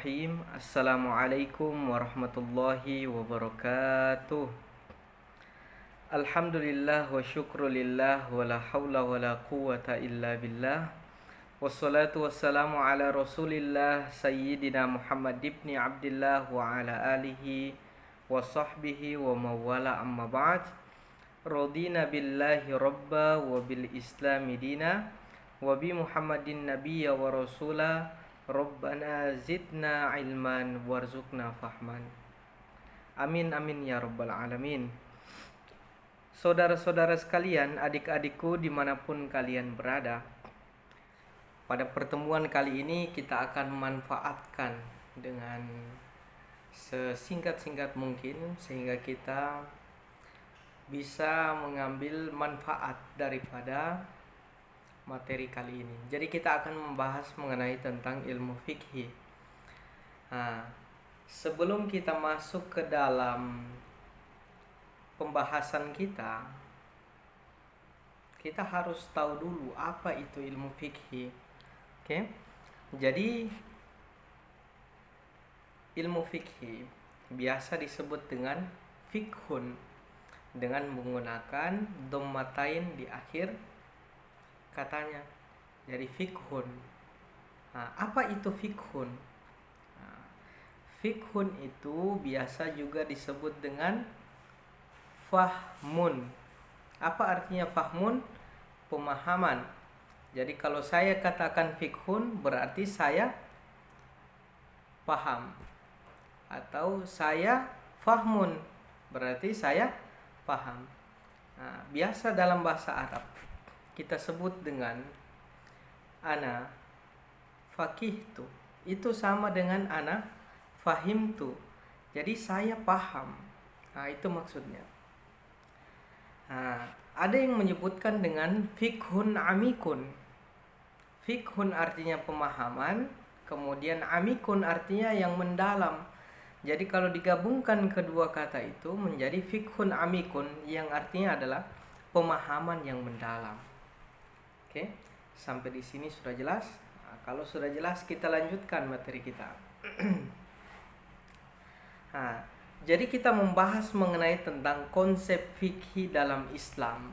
Bismillahirrahmanirrahim. Assalamualaikum warahmatullahi wabarakatuh. Alhamdulillah wa syukrulillah wa la hawla wa la quwata illa billah. Wassalatu wassalamu ala rasulillah Sayyidina Muhammad ibn Abdillah wa ala alihi wa sahbihi wa mawala amma ba'd. Radina billahi rabba wa bil islami dina wa bi Muhammadin nabiyya wa rasula. Rabbana zidna ilman warzuqna fahman. Amin amin ya rabbal alamin. Saudara-saudara sekalian, adik-adikku dimanapun kalian berada, pada pertemuan kali ini kita akan memanfaatkan dengan sesingkat-singkat mungkin sehingga kita bisa mengambil manfaat daripada materi kali ini. Jadi kita akan membahas mengenai tentang ilmu fikih. Sebelum kita masuk ke dalam pembahasan kita harus tahu dulu apa itu ilmu fikih. Oke? Jadi ilmu fikih biasa disebut dengan fikhun dengan menggunakan dhammatain di akhir katanya. Jadi fikhun. Apa itu fikhun? Fikhun itu biasa juga disebut dengan fahmun. Apa artinya fahmun? Pemahaman. Jadi kalau saya katakan fikhun berarti saya paham. Atau saya fahmun berarti saya paham. Biasa dalam bahasa Arab kita sebut dengan ana faqihtu. Itu sama dengan ana fahimtu. Jadi saya paham. Itu maksudnya. Ada yang menyebutkan dengan fikhun amikun. Fikhun artinya pemahaman, kemudian amikun artinya yang mendalam. Jadi kalau digabungkan kedua kata itu menjadi fikhun amikun yang artinya adalah pemahaman yang mendalam. Oke, sampai di sini sudah jelas? Kalau sudah jelas kita lanjutkan materi kita. Jadi kita membahas mengenai tentang konsep fikih dalam Islam.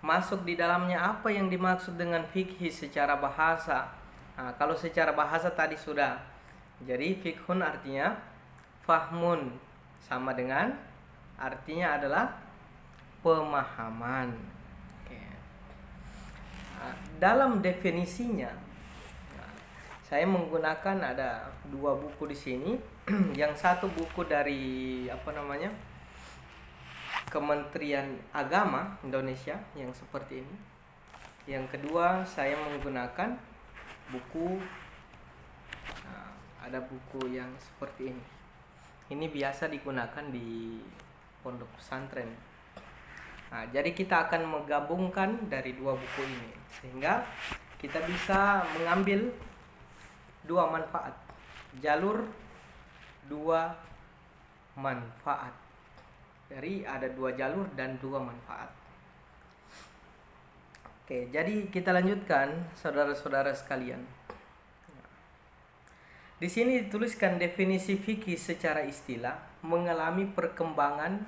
Masuk di dalamnya apa yang dimaksud dengan fikih secara bahasa. Kalau secara bahasa tadi sudah. Jadi fikhun artinya fahmun, sama dengan artinya adalah pemahaman. Dalam definisinya, saya menggunakan ada dua buku di sini. Yang satu buku dari Kementerian Agama Indonesia yang seperti ini. Yang kedua saya menggunakan buku, ada buku yang seperti ini. Ini biasa digunakan di pondok pesantren. Jadi kita akan menggabungkan dari dua buku ini sehingga kita bisa mengambil dua manfaat, jalur dua manfaat. Jadi ada dua jalur dan dua manfaat. Oke, jadi kita lanjutkan saudara-saudara sekalian. Di sini dituliskan definisi fikih secara istilah mengalami perkembangan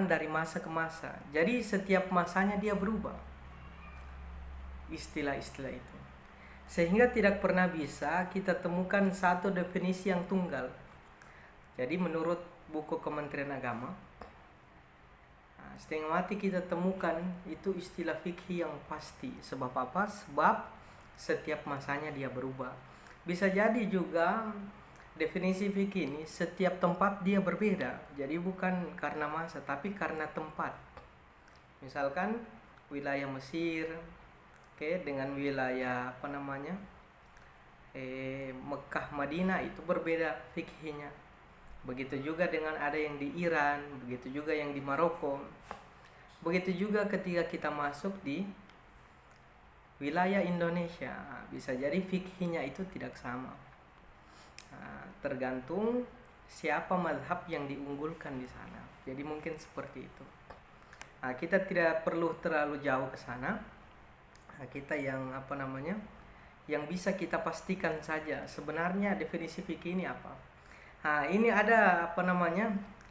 dari masa ke masa. Jadi setiap masanya dia berubah istilah-istilah itu. Sehingga tidak pernah bisa kita temukan satu definisi yang tunggal. Jadi menurut buku Kementerian Agama, setengah mati kita temukan itu istilah fikih yang pasti. Sebab apa? Sebab setiap masanya dia berubah. Bisa jadi juga definisi fikih ini setiap tempat dia berbeda. Jadi bukan karena masa tapi karena tempat. Misalkan wilayah Mesir, dengan wilayah Mekah, Madinah itu berbeda fikihnya. Begitu juga dengan ada yang di Iran, begitu juga yang di Maroko. Begitu juga ketika kita masuk di wilayah Indonesia, bisa jadi fikihnya itu tidak sama. Tergantung siapa mazhab yang diunggulkan di sana. Jadi mungkin seperti itu. Kita tidak perlu terlalu jauh ke sana. Kita yang yang bisa kita pastikan saja sebenarnya definisi fikih ini apa. Nah, ini ada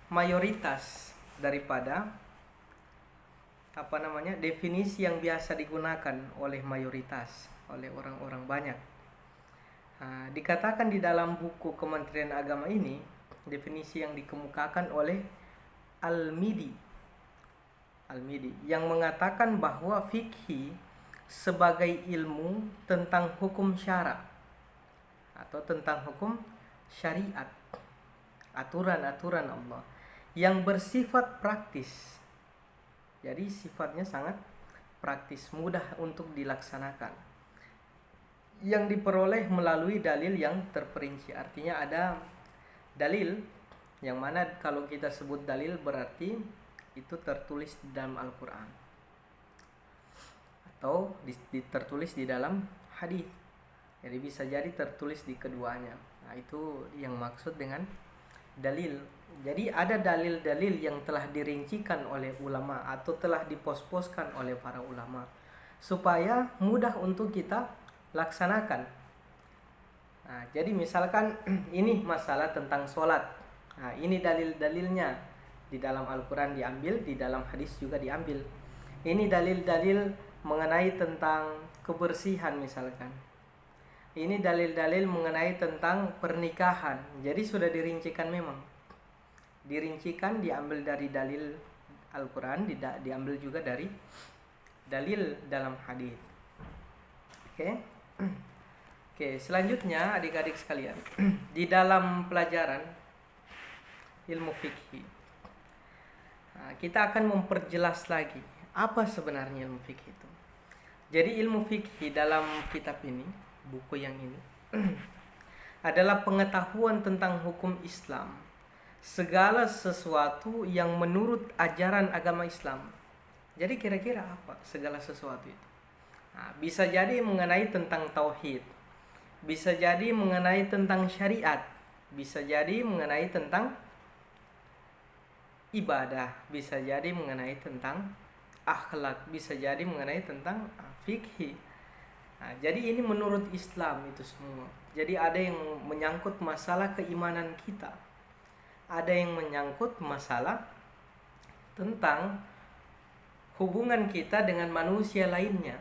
mayoritas daripada definisi yang biasa digunakan oleh mayoritas, oleh orang-orang banyak. Nah, dikatakan di dalam buku Kementerian Agama ini, definisi yang dikemukakan oleh Al-Midi yang mengatakan bahwa fikih sebagai ilmu tentang hukum syara atau tentang hukum syariat, aturan-aturan Allah yang bersifat praktis. Jadi sifatnya sangat praktis, mudah untuk dilaksanakan, yang diperoleh melalui dalil yang terperinci. Artinya ada dalil yang mana kalau kita sebut dalil berarti itu tertulis di dalam Al-Quran atau tertulis di dalam hadis. Jadi bisa jadi tertulis di keduanya. Nah, itu yang maksud dengan dalil. Jadi ada dalil-dalil yang telah dirincikan oleh ulama atau telah dipos-poskan oleh para ulama supaya mudah untuk kita laksanakan. Nah, jadi misalkan ini masalah tentang sholat. Nah, ini dalil-dalilnya. Di dalam Al-Quran diambil, di dalam hadis juga diambil. Ini dalil-dalil mengenai tentang kebersihan misalkan. Ini dalil-dalil mengenai tentang pernikahan. Jadi sudah dirincikan memang. Dirincikan, diambil dari dalil Al-Quran, diambil juga dari dalil dalam hadis. Oke, selanjutnya adik-adik sekalian, di dalam pelajaran ilmu fikih, kita akan memperjelas lagi apa sebenarnya ilmu fikih itu. Jadi ilmu fikih dalam kitab ini, buku yang ini, adalah pengetahuan tentang hukum Islam, segala sesuatu yang menurut ajaran agama Islam. Jadi kira-kira apa segala sesuatu itu? Nah, bisa jadi mengenai tentang tauhid, bisa jadi mengenai tentang syariat, bisa jadi mengenai tentang ibadah, bisa jadi mengenai tentang akhlak, bisa jadi mengenai tentang fikih. Nah, jadi ini menurut Islam itu semua. Jadi ada yang menyangkut masalah keimanan kita, ada yang menyangkut masalah tentang hubungan kita dengan manusia lainnya.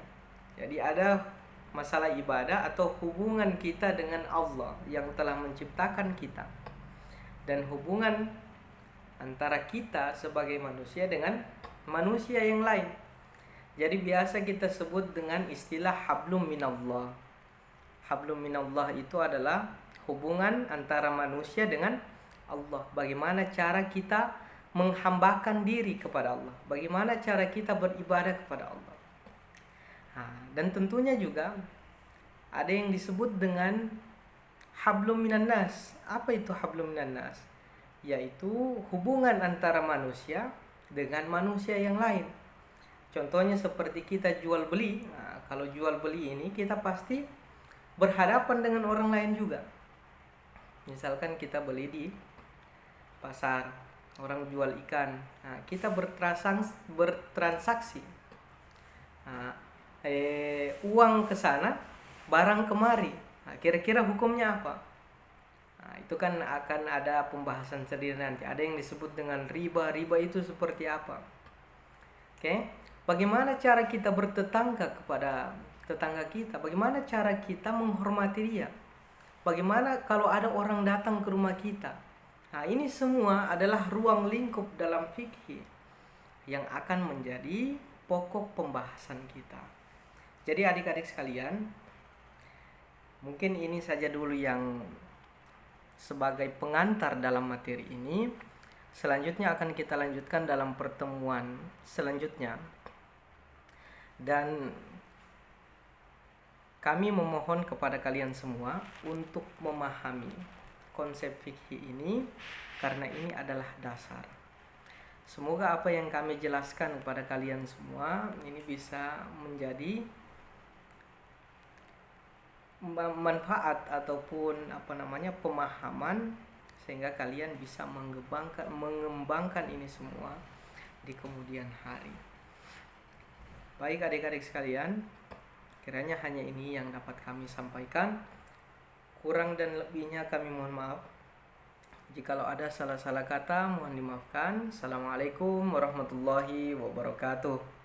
Jadi ada masalah ibadah atau hubungan kita dengan Allah yang telah menciptakan kita, dan hubungan antara kita sebagai manusia dengan manusia yang lain. Jadi biasa kita sebut dengan istilah hablum minallah. Hablum minallah itu adalah hubungan antara manusia dengan Allah. Bagaimana cara kita menghambakan diri kepada Allah, bagaimana cara kita beribadah kepada Allah. Dan tentunya juga ada yang disebut dengan hablum minan nas. Apa itu hablum minan nas? Yaitu hubungan antara manusia dengan manusia yang lain. Contohnya seperti kita jual beli. Nah, kalau jual beli ini kita pasti berhadapan dengan orang lain juga. Misalkan kita beli di pasar, orang jual ikan. Nah, kita bertransaksi. Nah, uang ke sana, barang kemari. Nah, kira-kira hukumnya apa? Nah, itu kan akan ada pembahasan sendiri nanti. Ada yang disebut dengan riba. Riba itu seperti apa? Bagaimana cara kita bertetangga kepada tetangga kita? Bagaimana cara kita menghormati dia? Bagaimana kalau ada orang datang ke rumah kita? Nah, ini semua adalah ruang lingkup dalam fikih yang akan menjadi pokok pembahasan kita. Jadi adik-adik sekalian, mungkin ini saja dulu yang sebagai pengantar dalam materi ini. Selanjutnya akan kita lanjutkan dalam pertemuan selanjutnya. Dan kami memohon kepada kalian semua untuk memahami konsep fikih ini, karena ini adalah dasar. Semoga apa yang kami jelaskan kepada kalian semua ini bisa menjadi manfaat ataupun pemahaman, sehingga kalian bisa mengembangkan ini semua di kemudian hari. Baik adik-adik sekalian, Kiranya hanya ini yang dapat kami sampaikan. Kurang dan lebihnya kami mohon maaf. Jikalau ada salah-salah kata mohon dimaafkan. Assalamualaikum warahmatullahi wabarakatuh.